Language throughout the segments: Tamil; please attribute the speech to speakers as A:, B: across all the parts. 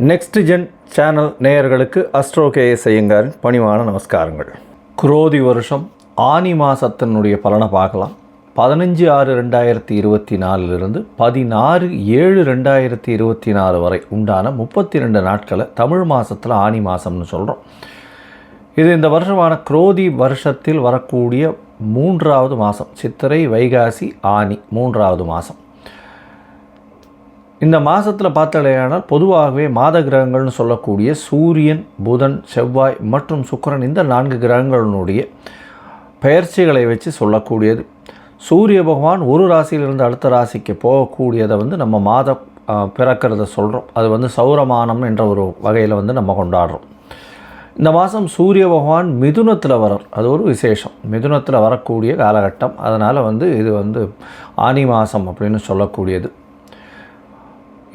A: நெக்ஸ்ட் ஜென் சேனல் நேயர்களுக்கு அஸ்ட்ரோ கேஎஸ் ஐயங்காரின் பணிவான நமஸ்காரங்கள். குரோதி வருஷம் ஆனி மாதத்தினுடைய பலனை பார்க்கலாம். 15/6/2024 16/7/2024 வரை உண்டான 32 நாட்களை தமிழ் மாதத்தில் ஆனி மாதம்னு சொல்கிறோம். இது இந்த வருஷமான குரோதி வருஷத்தில் வரக்கூடிய 3வது மாதம். சித்திரை, வைகாசி, ஆனி 3வது மாதம். இந்த மாதத்தில் பார்த்தாலேயானால் பொதுவாகவே மாத கிரகங்கள்னு சொல்லக்கூடிய சூரியன், புதன், செவ்வாய் மற்றும் சுக்கிரன் இந்த 4 கிரகங்களினுடைய பெயர்ச்சிகளை வச்சு சொல்லக்கூடியது. சூரிய பகவான் ஒரு ராசியிலிருந்து அடுத்த ராசிக்கு போகக்கூடியதை நம்ம மாதம் பிறக்கிறத சொல்கிறோம். அது சௌரமானம் என்ற ஒரு வகையில் நம்ம கொண்டாடுறோம். இந்த மாதம் சூரிய பகவான் மிதுனத்தில் வரார். அது ஒரு விசேஷம். மிதுனத்தில் வரக்கூடிய காலகட்டம். அதனால் இது ஆனி மாதம் அப்படின்னு சொல்லக்கூடியது.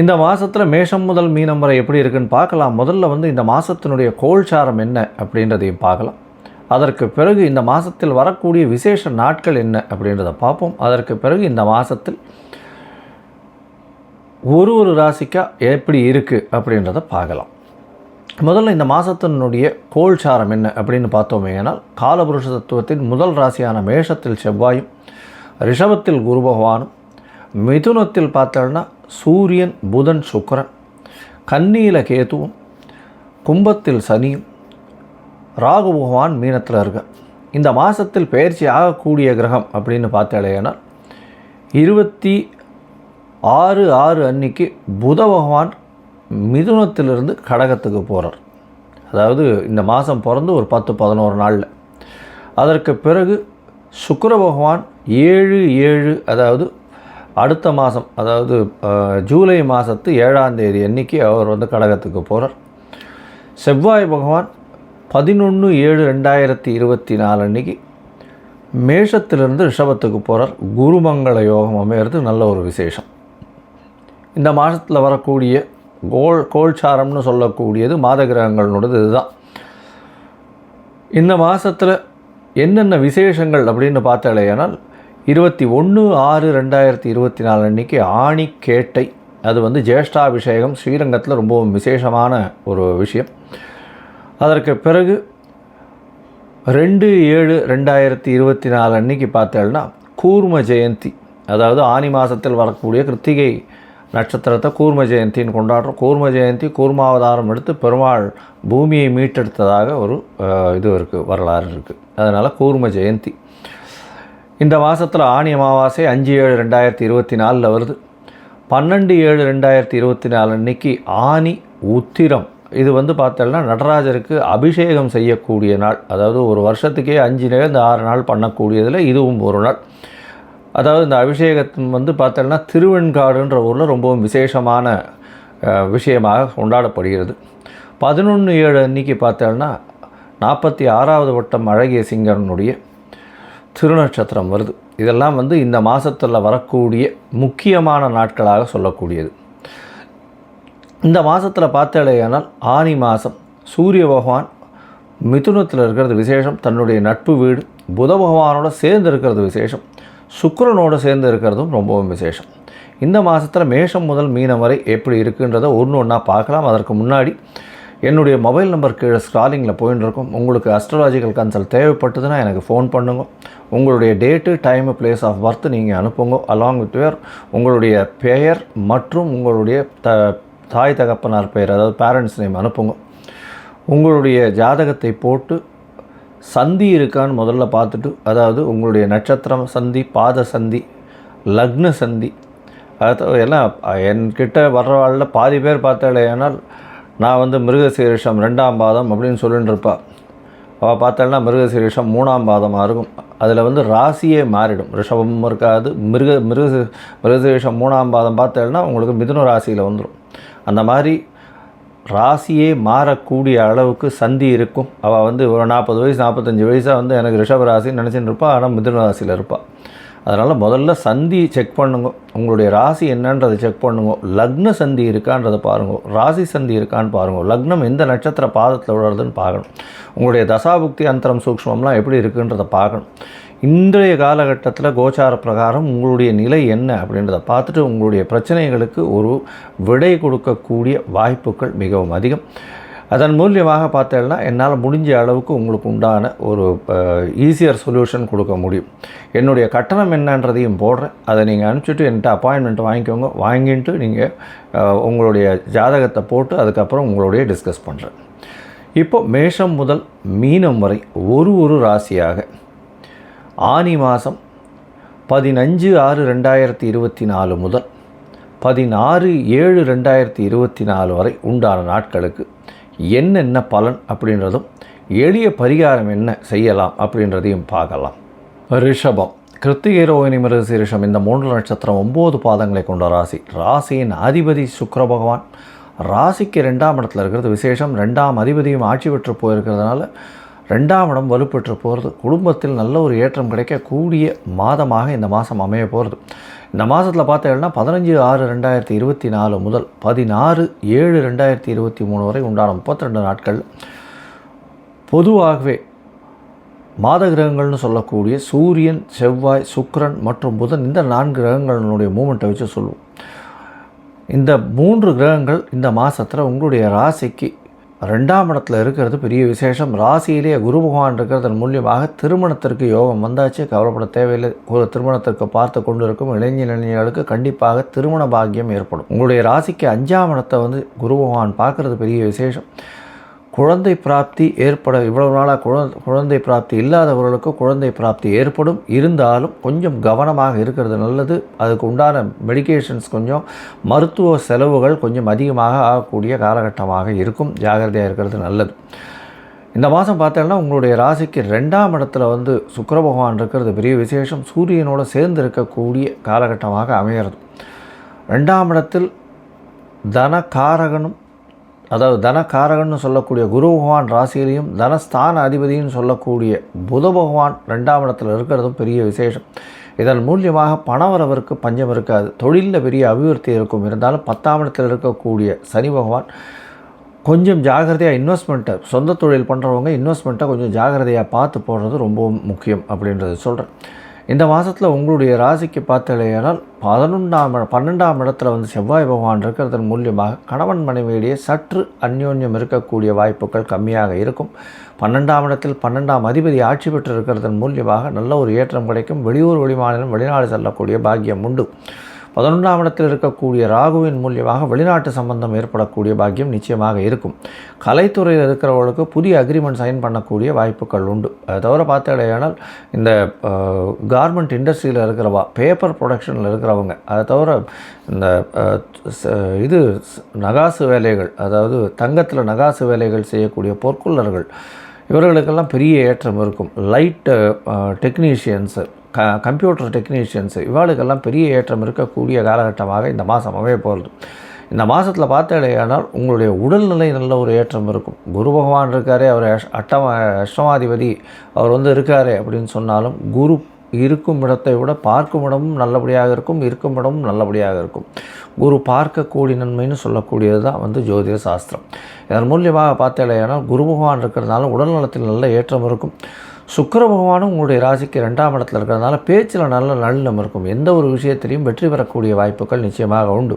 A: இந்த மாதத்தில் மேஷம் முதல் மீனம் வரை எப்படி இருக்குன்னு பார்க்கலாம். முதல்ல இந்த மாதத்தினுடைய கோல்சாரம் என்ன அப்படின்றதையும் பார்க்கலாம். அதற்கு பிறகு இந்த மாதத்தில் வரக்கூடிய விசேஷ நாட்கள் என்ன அப்படின்றத பார்ப்போம். அதற்கு பிறகு இந்த மாதத்தில் ஒரு ராசிக்கா எப்படி இருக்குது அப்படின்றத பார்க்கலாம். முதல்ல இந்த மாதத்தினுடைய கோல்சாரம் என்ன அப்படின்னு பார்த்தோமேனால், காலபுருஷ தத்துவத்தின் முதல் ராசியான மேஷத்தில் செவ்வாயும், ரிஷபத்தில் குரு பகவானும், மிதுனத்தில் பார்த்தோன்னா சூரியன், புதன், சுக்கிரன், கன்னியில் கேதுவும், கும்பத்தில் சனியும், ராகு பகவான் மீனத்தில் இருக்க. இந்த மாதத்தில் பயிற்சி ஆகக்கூடிய கிரகம் அப்படின்னு பார்த்தாலேனால் 26/6 அன்னைக்கு புத பகவான் மிதுனத்திலிருந்து கடகத்துக்கு போகிறார். அதாவது இந்த மாதம் பிறந்து ஒரு 10-11 நாளில். அதற்கு பிறகு சுக்கிர பகவான் 7/7 அதாவது அடுத்த மாதம், அதாவது ஜூலை மாதத்து 7ஆம் தேதி அன்னைக்கு அவர் கடகத்துக்கு போகிறார். செவ்வாய் பகவான் 11/7/2024 அன்னைக்கு மேஷத்திலிருந்து ரிஷபத்துக்கு போகிறார். குருமங்கள யோகம் அமையிறது நல்ல ஒரு விசேஷம். இந்த மாதத்தில் வரக்கூடிய கோல்சாரம்னு சொல்லக்கூடியது மாத கிரகங்களோடது இதுதான். இந்த மாதத்தில் என்னென்ன விசேஷங்கள் அப்படின்னு பார்த்தாலேயானால் 21/6/2024 அன்றைக்கி ஆணி கேட்டை. அது ஜேஷ்டாபிஷேகம் ஸ்ரீரங்கத்தில் ரொம்பவும் விசேஷமான ஒரு விஷயம். அதற்கு பிறகு 2/7/2024 அன்றைக்கி பார்த்தேன்னா கூர்ம ஜெயந்தி. அதாவது ஆனி மாதத்தில் வரக்கூடிய கிருத்திகை நட்சத்திரத்தை கூர்ம ஜெயந்தின்னு கொண்டாடுறோம். கூர்ம ஜெயந்தி கூர்மாவதாரம் எடுத்து பெருமாள் பூமியை மீட்டெடுத்ததாக ஒரு இது இருக்குது, வரலாறு இருக்குது. அதனால் கூர்ம ஜெயந்தி. இந்த மாதத்தில் ஆனி அமாவாசை 5/7/2024 வருது. 12/7/2024 அன்றைக்கி ஆனி உத்திரம். இது பார்த்தோம்னா நடராஜருக்கு அபிஷேகம் செய்யக்கூடிய நாள். அதாவது ஒரு வருஷத்துக்கே 5-6 நாள் பண்ணக்கூடியதில் இதுவும் ஒரு நாள். அதாவது இந்த அபிஷேகத்தின் பார்த்தோம்னா திருவெண்காடுன்ற ஊரில் ரொம்பவும் விசேஷமான விஷயமாக கொண்டாடப்படுகிறது. 11/7 அன்றைக்கி பார்த்தோம்னா 46வது வட்டம் அழகிய சிங்கரனுடைய திருநட்சத்திரம் வருது. இதெல்லாம் இந்த மாதத்தில் வரக்கூடிய முக்கியமான நாட்களாக சொல்லக்கூடியது. இந்த மாதத்தில் பார்த்தாலேயானால் ஆனி மாதம் சூரிய பகவான் மிதுனத்தில் இருக்கிறது விசேஷம். தன்னுடைய நட்பு வீடு புத பகவானோட சேர்ந்து இருக்கிறது விசேஷம். சுக்கிரனோடு சேர்ந்து இருக்கிறதும் ரொம்பவும் விசேஷம். இந்த மாதத்தில் மேஷம் முதல் மீனம் வரை எப்படி இருக்குன்றதை ஒன்றா பார்க்கலாம். அதற்கு முன்னாடி என்னுடைய மொபைல் நம்பர் கீழே ஸ்க்ராலிங்கில் போயின்னு இருக்கும். உங்களுக்கு அஸ்ட்ராலாஜிக்கல் கன்சல்ட் தேவைப்பட்டதுன்னா எனக்கு ஃபோன் பண்ணுங்க. உங்களுடைய date, time, place of birth நீங்கள் அனுப்புங்க. அலாங் வித் உங்களுடைய பெயர் மற்றும் உங்களுடைய தாய் தகப்பனார் பெயர், அதாவது பேரண்ட்ஸ் நேம் அனுப்புங்க. உங்களுடைய ஜாதகத்தை போட்டு சந்தி இருக்கான்னு முதல்ல பார்த்துட்டு, அதாவது உங்களுடைய நட்சத்திரம் சந்தி, பாத சந்தி, லக்ன சந்தி, அதாவது எல்லாம் என்கிட்ட வர்றவாளில் பாதி பேர் பார்த்தாலேயானால் நான் மிருகசீரிஷம் 2ஆம் பாதம் அப்படின்னு சொல்லிட்டு இருப்பா. அவள் பார்த்தாள்னா மிருகசீரிஷம் 3ஆம் பாதமாக இருக்கும். அதில் ராசியே மாறிடும். ரிஷபமும் இருக்காது. மிருகசீரிஷம் 3ஆம் பாதம் பார்த்தாள்னா உங்களுக்கு மிதுன ராசியில் வந்துடும். அந்த மாதிரி ராசியே மாறக்கூடிய அளவுக்கு சந்தி இருக்கும். அவள் ஒரு 40 வயசு 45 வயசாக எனக்கு ரிஷப ராசின்னு நினச்சின்னு இருப்பாள். ஆனால் மிதுன ராசியில் இருப்பாள். அதனால் முதல்ல சந்தி செக் பண்ணுங்க. உங்களுடைய ராசி என்னன்றதை செக் பண்ணுங்க. லக்ன சந்தி இருக்கான்றதை பாருங்க. ராசி சந்தி இருக்கான்னு பாருங்க. லக்னம் எந்த நட்சத்திர பாதத்தில் விழுறதுன்னு பார்க்கணும். உங்களுடைய தசாபுக்தி அந்தரம் சூக்ஷ்மம்லாம் எப்படி இருக்குன்றதை பார்க்கணும். இன்றைய காலகட்டத்தில் கோச்சார பிரகாரம் உங்களுடைய நிலை என்ன அப்படின்றத பார்த்துட்டு உங்களுடைய பிரச்சனைகளுக்கு ஒரு விடை கொடுக்கக்கூடிய வாய்ப்புகள் மிகவும் அதிகம். அதன் மூலியமாக பார்த்தேன்னா என்னால் முடிஞ்ச அளவுக்கு உங்களுக்கு உண்டான ஒரு ஈஸியர் சொல்யூஷன் கொடுக்க முடியும். என்னுடைய கட்டணம் என்னன்றதையும் போடுறேன். அதை நீங்கள் அனுப்பிச்சிட்டு என்கிட்ட அப்பாயின்மெண்ட் வாங்கிக்கோங்க. வாங்கிட்டு நீங்கள் உங்களுடைய ஜாதகத்தை போட்டு அதுக்கப்புறம் உங்களுடைய டிஸ்கஸ் பண்ணுறேன். இப்போ மேஷம் முதல் மீனம் வரை ஒரு ராசியாக ஆனி மாதம் 15/6/2024 முதல் 16/7/2024 வரை உண்டான நாட்களுக்கு என்னென்ன பலன் அப்படின்றதும் எளிய பரிகாரம் என்ன செய்யலாம் அப்படின்றதையும் பார்க்கலாம். ரிஷபம், கிருத்திகை, ரோகிணி, மிருகசீரிஷம் இந்த 3 நட்சத்திரம் 9 பாதங்களை கொண்ட ராசி. ராசியின் அதிபதி சுக்கிர பகவான் ராசிக்கு 2ஆம் இடத்துல இருக்கிறது விசேஷம். 2ஆம் அதிபதியும் ஆட்சி பெற்று போயிருக்கிறதுனால 2ஆம் இடம் வலுப்பெற்று போகிறது. குடும்பத்தில் நல்ல ஒரு ஏற்றம் கிடைக்கக்கூடிய மாதமாக இந்த மாதம் அமைய போகிறது. இந்த மாதத்தில் பார்த்தீங்கன்னா 15/6/2024 முதல் 16/7/2023 வரை உண்டான 32 நாட்கள் பொதுவாகவே மாத கிரகங்கள்னு சொல்லக்கூடிய சூரியன், செவ்வாய், சுக்கிரன் மற்றும் புதன் இந்த 4 கிரகங்களினுடைய மூமெண்ட்டை வச்சு சொல்லுவோம். இந்த 3 கிரகங்கள் இந்த மாதத்தில் உங்களுடைய ராசிக்கு 2ஆம் இடத்துல இருக்கிறது பெரிய விசேஷம். ராசியிலேயே குரு பகவான் இருக்கிறதன் மூலியமாக திருமணத்திற்கு யோகம் வந்தாச்சு, கவலைப்பட தேவையில்லை. ஒரு திருமணத்திற்கு பார்த்து கொண்டு இருக்கும் இளைஞர்களுக்கு கண்டிப்பாக திருமண பாக்கியம் ஏற்படும். உங்களுடைய ராசிக்கு 5ஆம் இடத்தை குரு பகவான் பார்க்குறது பெரிய விசேஷம். குழந்தை பிராப்தி ஏற்பட இவ்வளவு நாளாக குழந்தை பிராப்தி இல்லாதவர்களுக்கு குழந்தை பிராப்தி ஏற்படும். இருந்தாலும் கொஞ்சம் கவனமாக இருக்கிறது நல்லது. அதுக்கு உண்டான மெடிக்கேஷன்ஸ் கொஞ்சம் மருத்துவ செலவுகள் கொஞ்சம் அதிகமாக ஆகக்கூடிய காலகட்டமாக இருக்கும். ஜாகிரதையாக இருக்கிறது நல்லது. இந்த மாதம் பார்த்தோன்னா உங்களுடைய ராசிக்கு 2ஆம் இடத்துல சுக்கிர பகவான் இருக்கிறது பெரிய விசேஷம். சூரியனோடு சேர்ந்து இருக்கக்கூடிய காலகட்டமாக அமைகிறது. 2ஆம் இடத்தில் தனகாரகனும் அதாவது தனகாரகன்னு சொல்லக்கூடிய குரு பகவான் ராசியிலையும் தனஸ்தான அதிபதினு சொல்லக்கூடிய புத பகவான் 2ஆம் இடத்துல இருக்கிறதும் பெரிய விசேஷம். இதன் மூலியமாக பணவரவருக்கு பஞ்சம் இருக்காது. தொழிலில் பெரிய அபிவிருத்தி இருக்கும். இருந்தாலும் 10ஆம் இடத்தில் இருக்கக்கூடிய சனி பகவான் கொஞ்சம் ஜாகிரதையாக இன்வெஸ்ட்மெண்ட்டை சொந்த தொழில் பண்ணுறவங்க இன்வெஸ்ட்மெண்ட்டை கொஞ்சம் ஜாகிரதையாக பார்த்து போடுறது ரொம்பவும் முக்கியம் அப்படின்றத சொல்கிறேன். இந்த மாதத்தில் உங்களுடைய ராசிக்கு பார்த்தலையானால் 12ஆம் இடத்துல செவ்வாய் பகவான் இருக்கிறதன் மூலியமாக கணவன் மனைவியிடையே சற்று அந்யோன்யம் இருக்கக்கூடிய வாய்ப்புகள் கம்மியாக இருக்கும். 12ஆம் இடத்தில் 12ஆம் அதிபதி ஆட்சி பெற்று இருக்கிறதன் மூலியமாக நல்ல ஒரு ஏற்றம் கிடைக்கும். வெளியூர், வெளிமாநிலம், வெளிநாடு செல்லக்கூடிய பாக்கியம் உண்டு. 11ஆம் இடத்தில் இருக்கக்கூடிய ராகுவின் மூலியமாக வெளிநாட்டு சம்பந்தம் ஏற்படக்கூடிய பாக்கியம் நிச்சயமாக இருக்கும். கலைத்துறையில் இருக்கிறவர்களுக்கு புதிய அக்ரிமெண்ட் சைன் பண்ணக்கூடிய வாய்ப்புகள் உண்டு. அதை தவிர பார்த்தடையானால் இந்த கார்மெண்ட் இண்டஸ்ட்ரியில் இருக்கிறவா, பேப்பர் ப்ரொடக்ஷனில் இருக்கிறவங்க, அதை தவிர இந்த நகாசு வேலைகள், அதாவது தங்கத்தில் நகாசு வேலைகள் செய்யக்கூடிய பொற்கொள்ளர்கள், இவர்களுக்கெல்லாம் பெரிய ஏற்றம் இருக்கும். லைட் டெக்னீஷியன்ஸு, கம்ப்யூட்டர் டெக்னீஷியன்ஸு, இவாளுக்கெல்லாம் பெரிய ஏற்றம் இருக்கக்கூடிய காலகட்டமாக இந்த மாதம் அமைய போகிறது. இந்த மாதத்தில் பார்த்தடையானால் உங்களுடைய உடல்நிலை நல்ல ஒரு ஏற்றம் இருக்கும். குரு பகவான் இருக்காரே, அவர் அஷ்டமாதிபதி, அவர் இருக்காரே அப்படின்னு சொன்னாலும் குரு இருக்கும் இடத்தை விட பார்க்கும் இடமும் நல்லபடியாக இருக்கும், இருக்கும் இடமும் நல்லபடியாக இருக்கும். குரு பார்க்கக்கூடிய நன்மைன்னு சொல்லக்கூடியது தான் ஜோதிட சாஸ்திரம். இதன் மூலியமாக பார்த்தடையானால் குரு பகவான் இருக்கிறதுனால உடல்நலத்தில் நல்ல ஏற்றம் இருக்கும். சுக்கிர பகவானும் உங்களுடைய ராசிக்கு 2ஆம் இடத்துல இருக்கிறதுனால பேச்சில் நல்ல நல்லம் இருக்கும். எந்த ஒரு விஷயத்திலையும் வெற்றி பெறக்கூடிய வாய்ப்புகள் நிச்சயமாக உண்டு.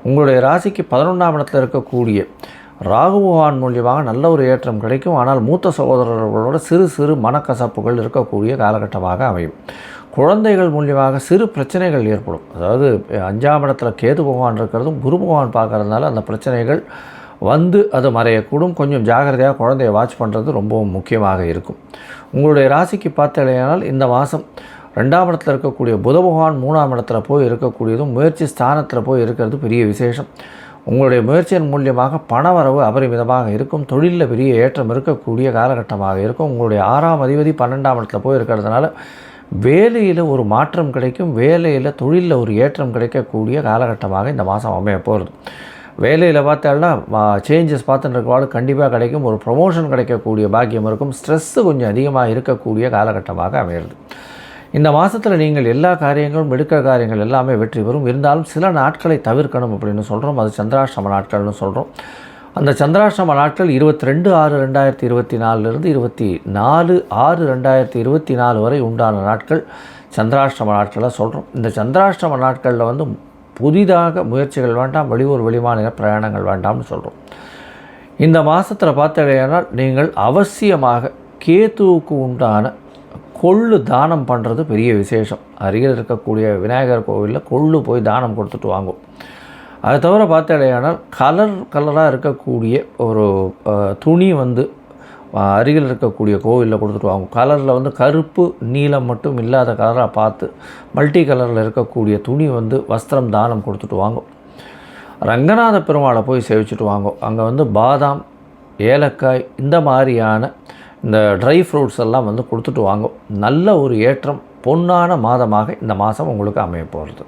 A: உங்களுடைய ராசிக்கு 11ஆம் இடத்துல இருக்கக்கூடிய ராகு பகவான் மூலியமாக நல்ல ஒரு ஏற்றம் கிடைக்கும். ஆனால் மூத்த சகோதரர்களோட சிறு சிறு மனக்கசப்புகள் இருக்கக்கூடிய காலகட்டமாக அமையும். குழந்தைகள் மூலியமாக சிறு பிரச்சனைகள் ஏற்படும். அதாவது 5ஆம் இடத்துல கேது பகவான் இருக்கிறதும் குரு பகவான் பார்க்கறதுனால அந்த பிரச்சனைகள் அது மறையக்கூடும். கொஞ்சம் ஜாகிரதையாக குழந்தைய வாட்ச் பண்ணுறது ரொம்பவும் முக்கியமாக இருக்கும். உங்களுடைய ராசிக்கு பார்த்தலையானால் இந்த மாதம் 2ஆம் இடத்துல இருக்கக்கூடிய புத பகவான் 3ஆம் இடத்துல போய் இருக்கக்கூடியதும் முயற்சி ஸ்தானத்தில் போய் இருக்கிறது பெரிய விசேஷம். உங்களுடைய முயற்சியின் மூலியமாக பணவரவு அபரிமிதமாக இருக்கும். தொழிலில் பெரிய ஏற்றம் இருக்கக்கூடிய காலகட்டமாக இருக்கும். உங்களுடைய 6ஆம் அதிபதி 12ஆம் இடத்துல போய் இருக்கிறதுனால வேலையில் ஒரு மாற்றம் கிடைக்கும். வேலையில் தொழிலில் ஒரு ஏற்றம் கிடைக்கக்கூடிய காலகட்டமாக இந்த மாதம் அமைய போகிறது. வேலையில் பார்த்தாலும் சேஞ்சஸ் பார்த்துட்டு இருக்கவாள் கண்டிப்பாக கிடைக்கும். ஒரு ப்ரொமோஷன் கிடைக்கக்கூடிய பாக்கியம் இருக்கும். ஸ்ட்ரெஸ்ஸு கொஞ்சம் அதிகமாக இருக்கக்கூடிய காலகட்டமாக அமைகிறது. இந்த மாதத்தில் நீங்கள் எல்லா காரியங்களும் எடுக்கிற காரியங்கள் எல்லாமே வெற்றி பெறும். இருந்தாலும் சில நாட்களை தவிர்க்கணும் அப்படின்னு சொல்கிறோம். அது சந்திராஷ்டம நாட்கள்னு சொல்கிறோம். அந்த சந்திராஷ்டம நாட்கள் 22/6/2024 24/6/2024 வரை உண்டான நாட்கள் சந்திராஷ்டம நாட்களை சொல்கிறோம். இந்த சந்திராஷ்டம நாட்களில் வந்து புதிதாக முயற்சிகள் வேண்டாம், வெளியூர் வெளிமாநில பிரயாணங்கள் வேண்டாம்னு சொல்கிறோம். இந்த மாதத்தில் பார்த்தீங்கன்னா நீங்கள் அவசியமாக கேத்துவுக்கு உண்டான கொள்ளு தானம் பண்ணுறது பெரிய விசேஷம். அருகில் இருக்கக்கூடிய விநாயகர் கோவிலில் கொள்ளு போய் தானம் கொடுத்துட்டு வாங்கும். அதை தவிர பார்த்தீங்கன்னா கலராக இருக்கக்கூடிய ஒரு துணி வந்து அருகில் இருக்கக்கூடிய கோவிலில் கொடுத்துட்டு வாங்கும். கலரில் வந்து கருப்பு நீலம் மட்டும் இல்லாத கலராக பார்த்து மல்டி கலரில் இருக்கக்கூடிய துணி வந்து வஸ்திரம் தானம் கொடுத்துட்டு வாங்கும். ரங்கநாத பெருமாளை போய் சேவிச்சுட்டு வாங்கும். அங்கே வந்து பாதாம், ஏலக்காய் இந்த மாதிரியான இந்த ட்ரை ஃப்ரூட்ஸ் எல்லாம் வந்து கொடுத்துட்டு வாங்கும். நல்ல ஒரு ஏற்றம், பொன்னான மாதமாக இந்த மாதம் உங்களுக்கு அமைய போகிறது.